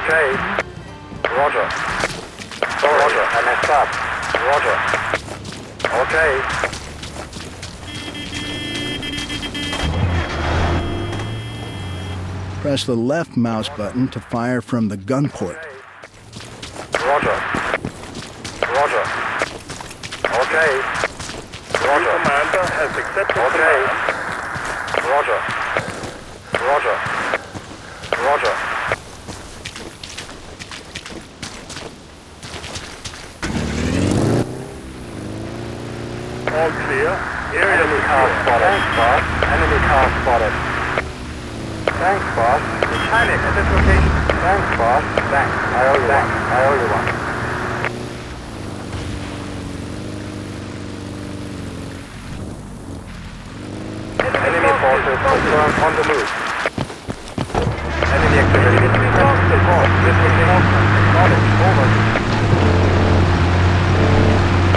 Okay. Roger. Roger. I messed up. Roger. Okay. Press the left mouse button to fire from the gun port. Roger. Roger. Okay. Roger. Commander has accepted Okay. command. Roger. Roger. Roger. All clear. Area Enemy car spotted. Thanks, boss. Enemy car spotted. Thanks, boss. Mechanic at this location. Thanks, boss. Thanks. I owe you one. I owe you one. Enemy forces confirmed on the move. Enemy activity. Acknowledged. Over.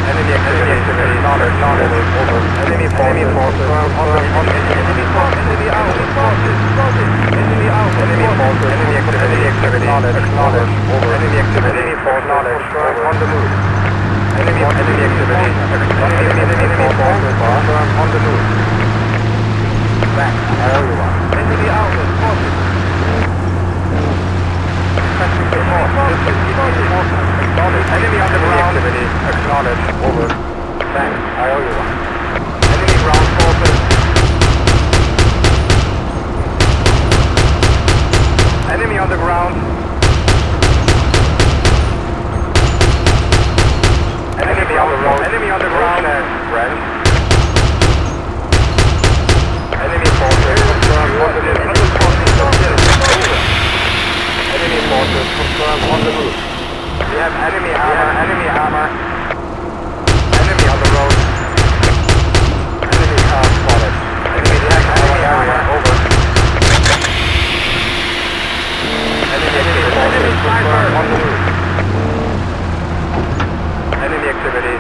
Enemy activity. Acknowledged. Over. Enemy forces confirmed on the enemy forces. Enemy out. Enemy out. Enemy forces. Enemy activity. Acknowledged. Over. Enemy activity. Enemy force knowledge. On the move. Enemy activity. Enemy forces confirmed on the move. Thanks. I owe you one. Enemy outlet forces. Enemy on the ground. Activity. Acknowledged. Over. Thanks. I owe you one. Enemy ground forces. Enemy on the ground. Enemy on the road. Enemy on the ground. Friend. Enemy forces confirmed on the move. Enemy forces confirmed on the move. We have enemy armor. Enemy armor. Enemy on the road. Enemy car spotted. Enemy armor. Over. Enemy forces on the move. Enemy activity.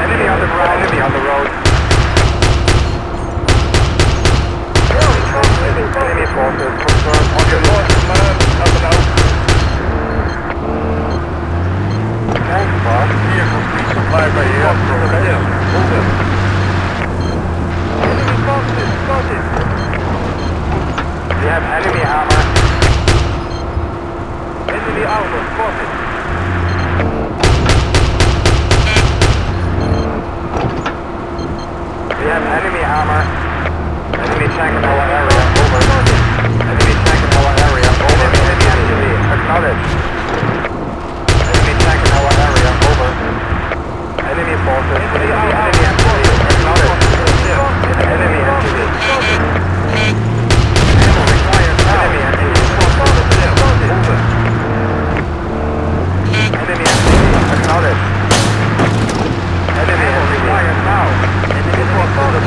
Enemy on the ground. Enemy on the road. Enemy forces confirmed on the move. Thanks, boss. Vehicles resupplied by air from here. Over. Enemy forces spotted. We have enemy armor. Enemy armor spotted. We have enemy armor. Enemy tank in our area. Over. Enemy tank in our area. Over. Enemy activity. Acknowledged. Enemy tank in our area. Over. Enemy forces. Enemy activity. Acknowledged. Enemy activity. Ammo required now. Enemy activity. Over.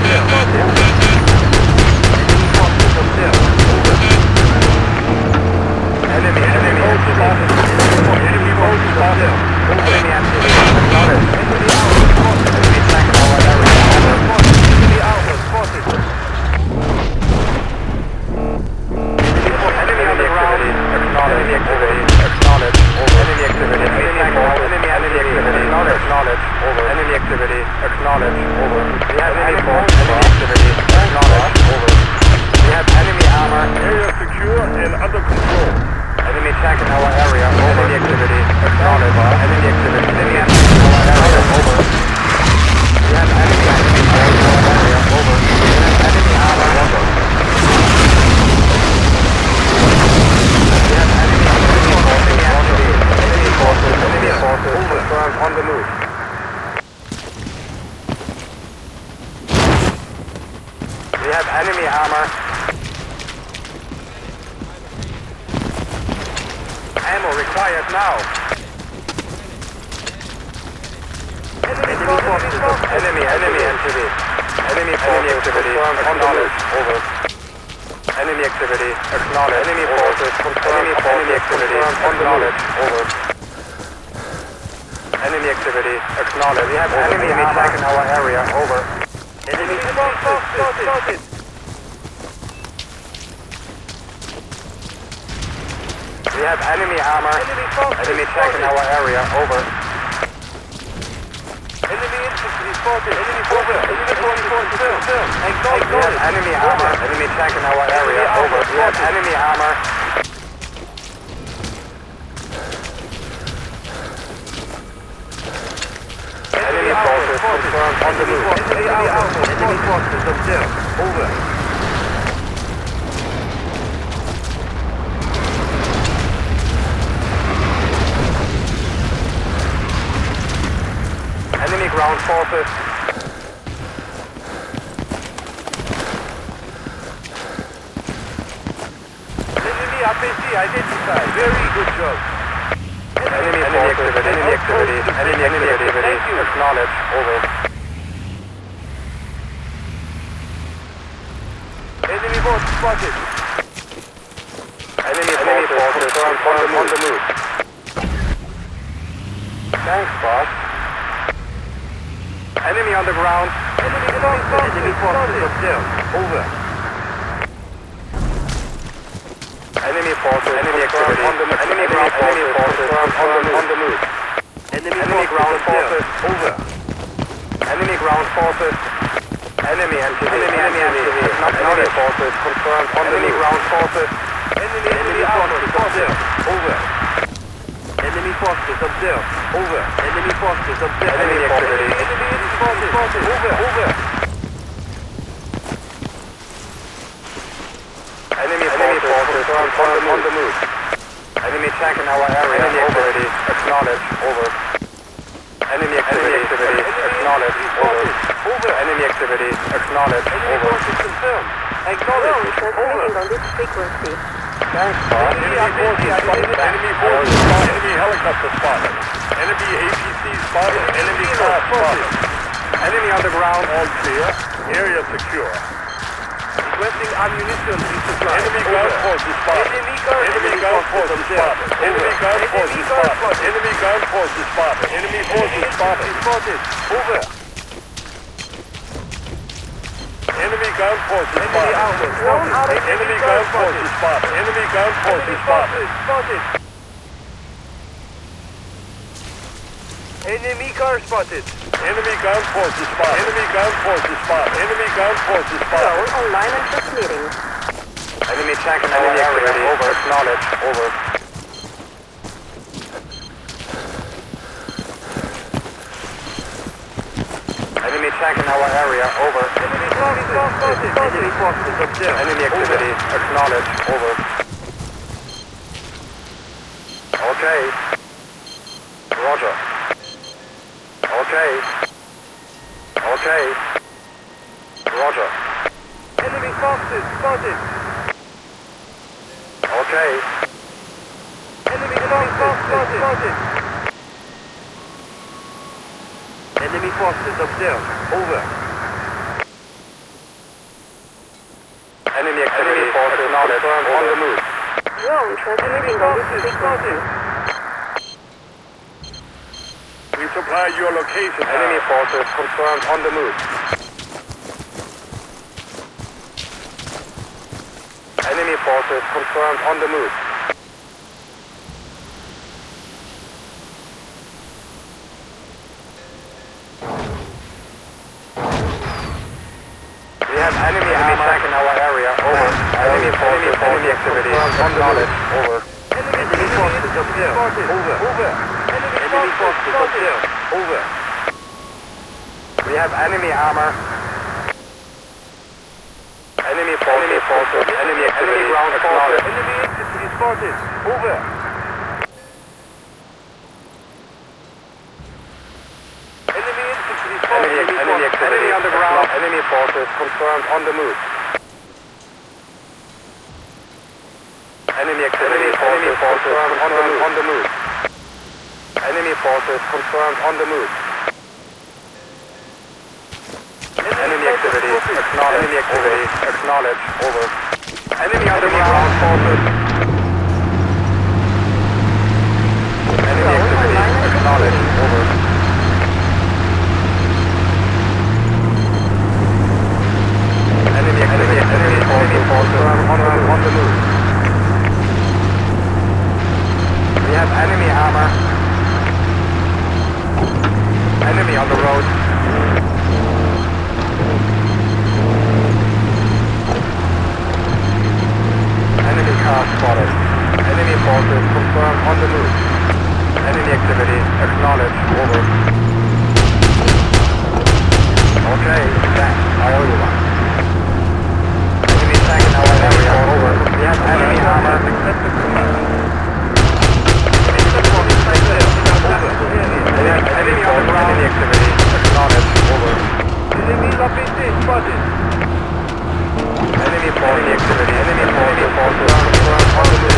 Enemy activity. Acknowledged. Enemy required now. Enemy forces. Enemy armor. Ammo required now. Enemy activity. Enemy activity. Acknowledged. Over. Enemy activity. Acknowledged. Enemy forces. Enemy activity. Acknowledged. Over. Enemy activity. Acknowledged. We have enemy attack in our area. Over. Enemy spotted. We have enemy armor. Enemy attacking our area. Over. Enemy infantry spotted. Enemy over. Enemy 44 still. We have enemy armor. Enemy attacking our area. Over. We have enemy armor. Enemy forces confirmed on the move. Enemy out. Enemy forces observed. Over. Enemy ground forces. Enemy APC identified. Very good job. Enemy activity. Enemy activity. Enemy activity. Acknowledge. Over. Enemy boat spotted. Enemy forces confirmed on the move. Thanks, boss. Enemy on the ground. Enemy forces observed. Over. Enemy forces. Enemy activity. Enemy ground forces on the move. Enemy ground forces. Over. Enemy ground forces. Enemy activity. Enemy forces confirmed on the move. Ground forces. Enemy forces observed. Over. Enemy forces observed. Over. Enemy forces observed. Enemy activity. Enemy forces. Over. Enemy forces confirmed on the move. Enemy attacking our area. Enemy activity. Acknowledge. Over. Enemy activity. Acknowledge. Over. Enemy activity. Acknowledge. Over. Confirmed. Acknowledge. Transmitting on this frequency. Thanks, boss. Enemy forces spotted. Enemy helicopter spotted. Enemy APC spotted. Enemy car spotted. Enemy on the ground. All clear. Area secure. Requesting ammunition resupply. Enemy ground forces spotted. Enemy ground forces spotted. Enemy ground forces spotted. Enemy ground forces spotted. Enemy forces spotted. Over. Enemy ground forces spotted. Enemy ground forces spotted. Enemy ground forces spotted. Enemy car spotted. Enemy ground forces spotted. Enemy ground forces spotted. Enemy ground forces spotted. Online and transmitting. Enemy attacking our area. Over. Acknowledge. Over. Enemy attacking our area. Over. Enemy forces observed. Enemy activity. Acknowledge. Over. Okay. Roger. Okay. Roger. Enemy forces spotted. Okay. Enemy forces spotted. Enemy forces observed. Over. Enemy activity. Acknowledge. On the move. Drone transmitting on this frequency. We supply your location. Enemy forces confirmed on the move. Enemy forces confirmed on the move. We have enemy attacking our area. Over. Enemy forces. Enemy activity. Acknowledge. Over. Enemy forces observed. Over. Enemy forces observed. Over. We have enemy armor. Enemy forces. Enemy activity. Ground forces. Enemy infantry spotted. Over. Enemy infantry spotted. Enemy activity on the ground. Enemy forces confirmed on the move. Enemy activity. Enemy forces confirmed on the move. Enemy forces confirmed on the move. Enemy activity. Acknowledge. Enemy activity. Acknowledge. Over. Enemy on the ground forces. Enemy activity. Acknowledge. Over. Enemy activity. Enemy forces on the move. the road. Enemy car spotted. Enemy forces confirmed on the move. Enemy activity acknowledged. Over. Okay, thanks. I owe you one. Enemy tank in our area. Over. Yes, enemy armor. Accepted command. Enemy on the ground. Enemy activity acknowledged. Over. Enemy spotted. Enemy force activity. Enemy forces confirmed on the move.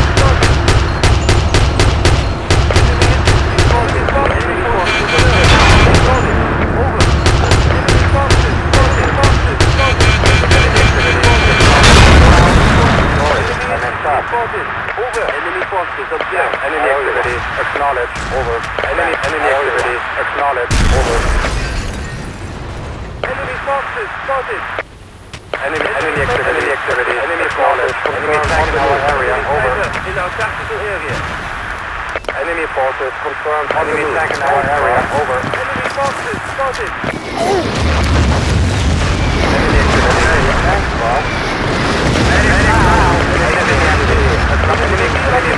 Enemy forces observed. Enemy activity acknowledged. Over. Enemy activity acknowledged. Over. Enemy forces spotted. Enemy activity. Enemy forces confirmed on our area. Over. In our tactical area. Enemy forces confirmed on the attack in our area. Over. Enemy forces spotted. Enemy activity. Thanks, boss.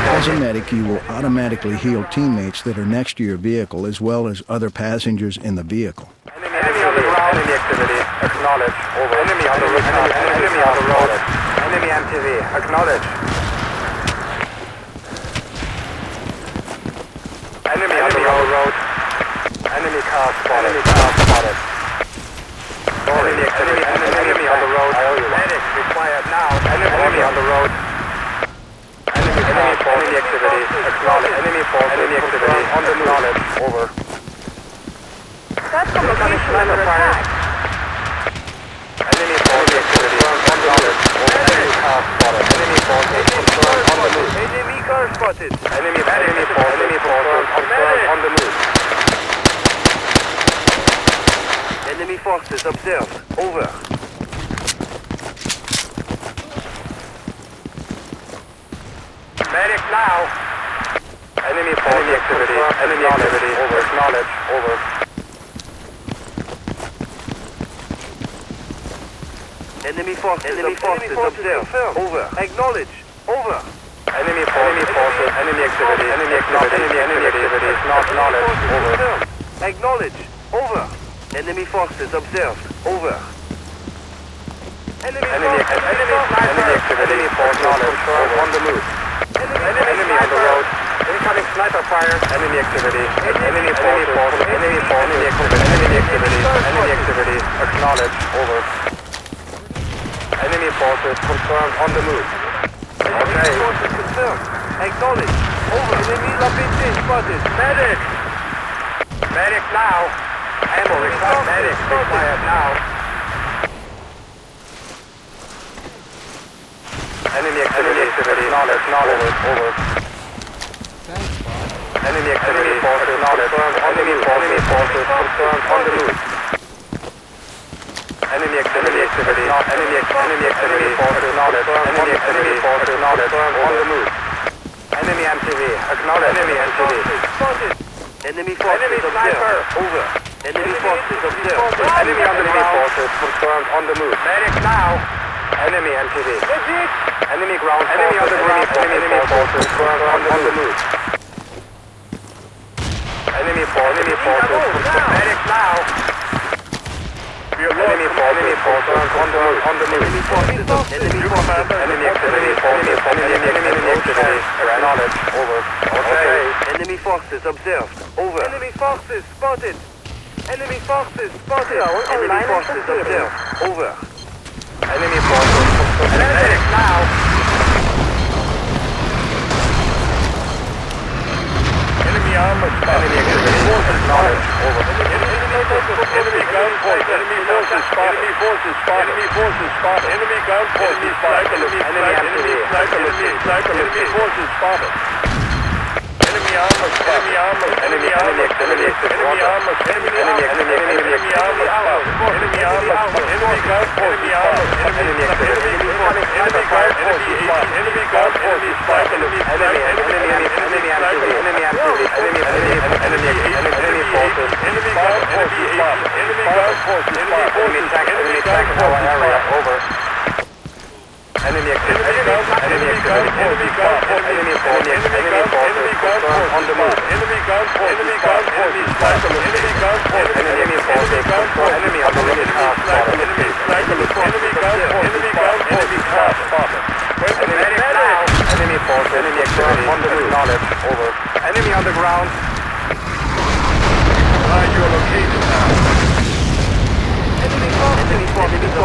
As a medic, you will automatically heal teammates that are next to your vehicle as well as other passengers in the vehicle. Enemy on the ground. Enemy activity. Acknowledged. Over. Enemy on the road. Enemy on the road. Enemy MTV. Acknowledged. Enemy on the road. Enemy car spotted. Enemy activity. Enemy on the road. Medic required now. Enemy on the road. Enemy activity. Acknowledged. Enemy activity. On the knowledge. Over. That's the location under attack. Enemy activity. On the knowledge. Enemy car spotted. Enemy confirmed on the move. Enemy car spotted. Enemy confirmed on the move. Enemy forces observed. Over. Medic now. Enemy activity. Enemy activity. Over. Acknowledge. Over. Enemy forces observed. Over. Acknowledge. Over. Enemy forces. Enemy activity. Enemy activity. Not acknowledged. Over. Acknowledge. Over. Enemy forces observed. Over. Enemy activity. Enemy force knowledge. On the move. Enemy on the road. Incoming sniper fire. Enemy activity. Enemy forces. Enemy activity. Acknowledged. Over. Enemy forces confirmed on the move. Okay. Forces confirmed. Acknowledged. Over. Enemy LPT spotted. Medic. Medic now. Ammo required. Medic required now. Enemy activity. Knowledge. Over. Enemy activity. Forces knowledge. Enemy forces confirmed on the move. Enemy activity. Enemy activity. Forces knowledge. Enemy forces knowledge on the move. Enemy MTV. Acknowledge. Enemy MTV. Enemy forces observed. Over. Enemy forces observed. Enemy on the ground. Forces confirmed on the move. Medic now. Enemy MTV. Enemy ground. Enemy on the ground. Enemy forces confirmed on the move. Enemy forces confirmed. Medic now. Enemy forces on the move. Enemy forces. Enemy activity. Acknowledged. Over. Okay. Enemy forces observed. Over. Enemy forces spotted. Enemy forces spotted. Enemy forces observed. Over. Enemy forces confirmed. Medic now. Enemy armor spotted. Enemy activity. Acknowledged. Over. Enemy gun force. Enemy forces spotted. Enemy forces spotted. Enemy forces spotted. Enemy gun forces spotted. Enemy sniper. Enemy forces spotted. Enemy armor spotted. Enemy armor. Enemy armor. Enemy armor spotted. Enemy armor. Enemy gun forces spotted. Enemy activity. Enemy gun forces spotted. Enemy gun forces spotted. Enemy activity. Enemy forces. Enemy gun forces spotted. forces Enemy spotted. tank in our area. Over. Enemy activity. Enemy activity. Enemy forces. Enemy forces. Confirmed on the move. Enemy ground forces. Enemy ground forces. Enemy ground forces. Enemy forces. Confirmed. Enemy on the move. Enemy ground forces. Enemy ground forces. Enemy car spotted. Enemy now. Enemy forces. Enemy activity. On the move. Knowledge. Over. Enemy on the ground. Find your location now. Enemy forces. Enemy forces. Enemy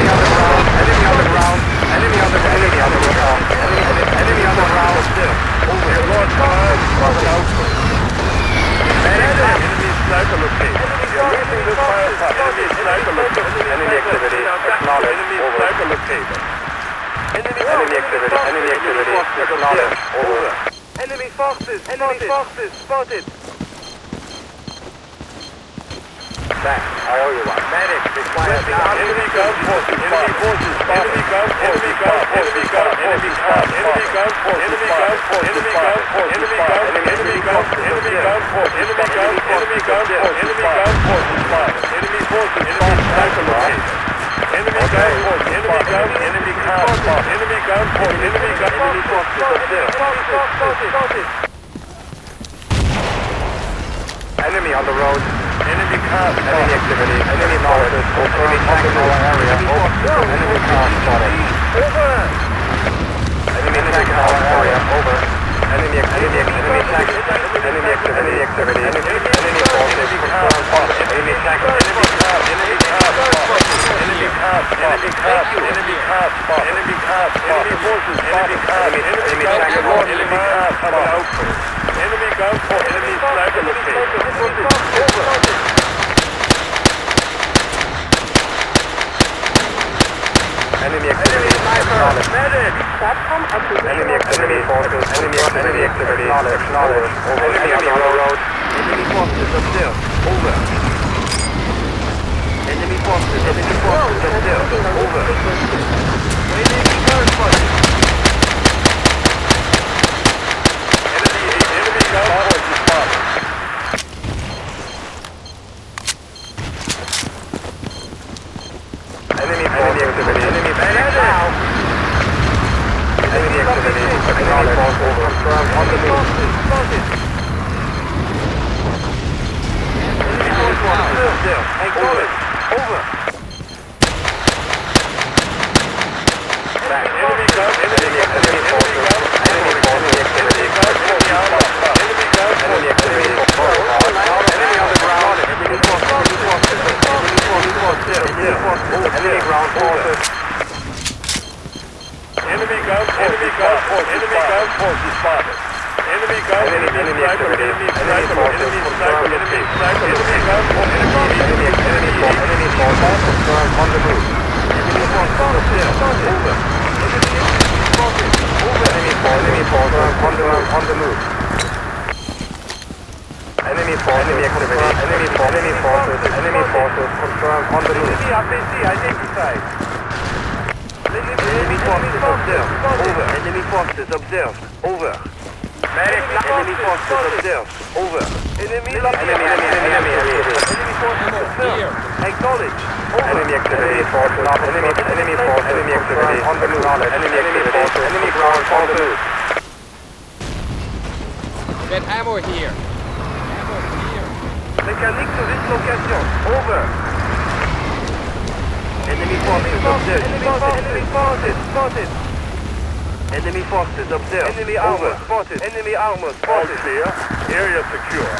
on the ground. Enemy on the ground. Enemy on the ground. Enemy on the ground. Enemy on the ground. Over. Your Lord Time. Profit output. Enemy sniper location. You're losing this firepower. Enemy sniper location. Enemy activity. Acknowledge. Enemy Over. sniper location. Enemy activity. Enemy activity. Acknowledge. Over. Enemy forces. Enemy forces spotted. Thanks. I owe you one. Medic. Required now. Enemy ground forces. Enemy forces. Enemy ground forces. Enemy ground forces. Enemy ground forces. Enemy ground forces. Enemy ground forces. Enemy ground forces. Enemy ground forces. Enemy ground forces. Enemy ground forces. Enemy ground forces. Enemy ground forces. Enemy forces. Enemy sniper location. Enemy ground forces. Enemy ground. Enemy car spot. Enemy ground forces. Enemy ground forces. Enemy on the road. Enemy car Enemy spot. activity. Enemy knowledge. Enemy tank in our area. Enemy car spotted. Over. Enemy tank in our area. Over. Enemy activity. Enemy tank. Enemy activity. Enemy forces. Confirmed. Enemy tank. Enemy car. Enemy car spot. Enemy car spot. Enemy car. Enemy car spot. Enemy car spot. Enemy forces. Enemy car. Enemy tank. Enemy car coming output. Enemy ground for enemy sniper location. Over. Enemy activity. Knowledge. Medic. Platform activation. Enemy forces. Enemy activity. Knowledge. Enemy on the road. Enemy forces observed. Over. Enemy forces. Enemy forces observed. Over. Enemy ground forces. Enemy ground forces spotted. Enemy activity. Enemy now. Enemy activity. Knowledge. Over. Confirmed. On the move. Spotted. Enemy forces observed. Acknowledged. Over. Enemy ground. Enemy activity. Enemy ground. Enemy activity. Enemy ground. Enemy ground. Enemy activity. Enemy on the ground. Enemy forces. Enemy ground forces. Enemy ground forces. Enemy ground forces spotted. Enemy ground. Enemy activity. Enemy sniper. Enemy sniper. Enemy sniper. Enemy ground forces. Enemy forces. Confirmed. On the move. Enemy forces. Over. Enemy forces. Over. Enemy forces. On the move. Enemy forces. Enemy activity. Enemy forces. Confirmed. On the move. Enemy APC identified. Enemy forces observed. Over. Enemy forces observed. Over. Enemy forces observed. Over. Enemy forces observed. Acknowledge. Over. Enemy activity. Forces. Enemy forces. Enemy activity. On the move. Enemy activity. Enemy ground. On the move. Get ammo here. Mécanique to this location. Over. Enemy forces observed. Enemy forces spotted. Enemy forces observed. Enemy armor spotted. Enemy armor spotted. All clear. Area secure.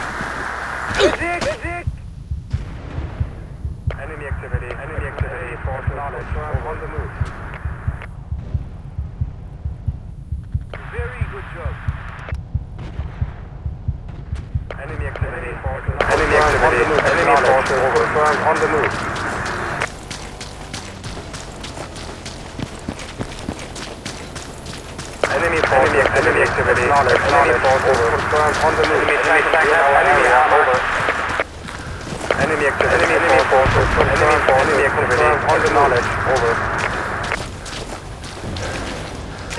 Enemy activity. Forces. Knowledge. On the move. Very good job. Enemy activity. Forces. Enemy activity. Enemy forces. Confirmed. On the move. Enemy activity. Knowledge. Enemy forces. Confirmed. On the move. Enemy armor. Enemy activity. Enemy forces. Confirmed. Enemy activity. On the knowledge. Over.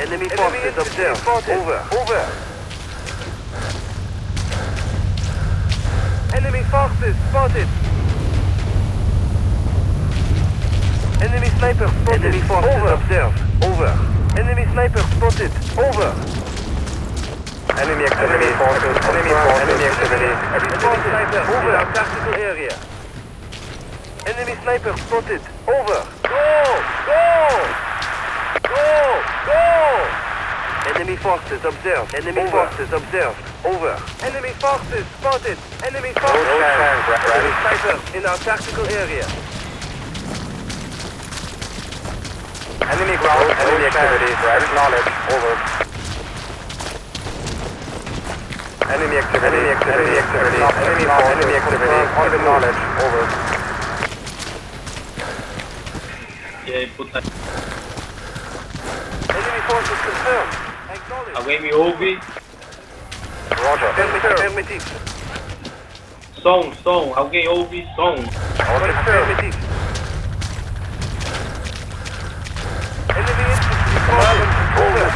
Enemy forces observed. Over. Enemy forces forces spotted. Enemy sniper spotted. Enemy forces observed. Over. Enemy sniper spotted. Over. Enemy activity. Enemy activity. Enemy sniper over our tactical area. Enemy sniper spotted. Over. Go! Enemy forces observed. Enemy forces observed. Over. Enemy forces spotted. Enemy forces. Enemy sniper in our tactical area. Enemy ground. Enemy activity. Acknowledge. Over. Enemy activity. Enemy activity. Enemy activity. Acknowledge. Over. E puta, Enemy forces confirmed. Acknowledge. alguém me ouve? Roger. Affirmative. Som, alguém ouve? Som. Affirmative. Enemy infantry spotted. Over.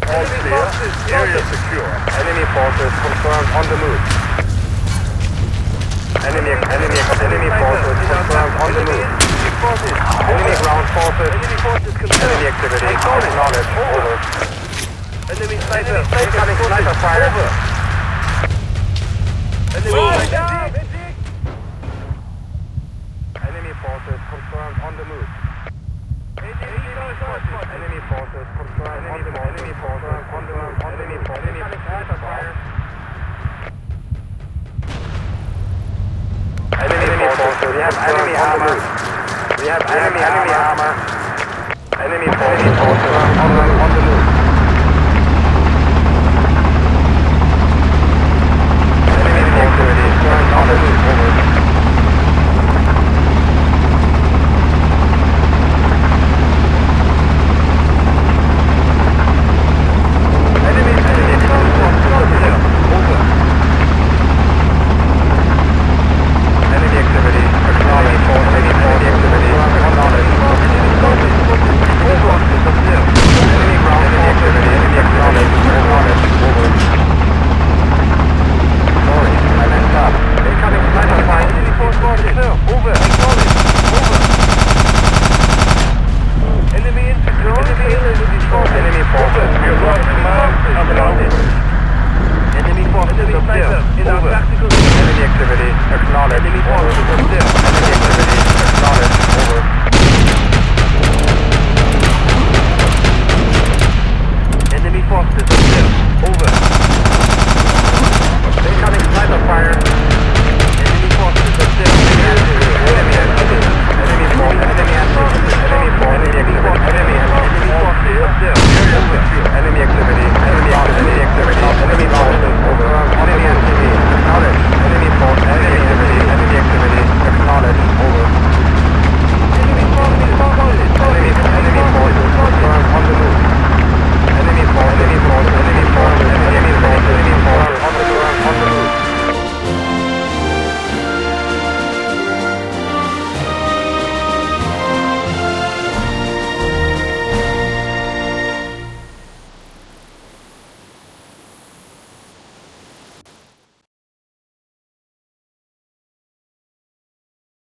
All clear. Area secure. Enemy forces confirmed on the move. Enemy forces confirmed on the move. Enemy ground forces. Enemy activity. Acknowledge. Over. Enemy sniper. Incoming sniper fire. Over. Enemy Enemy forces confirmed on the move. Enemy forces confirmed on the move. Enemy forces on the move. Enemy sniper fire. Enemy forces. We have enemy armor. We have enemy armor. Enemy forces on the move. Enemy activity on the move. Over. forces observed. Over.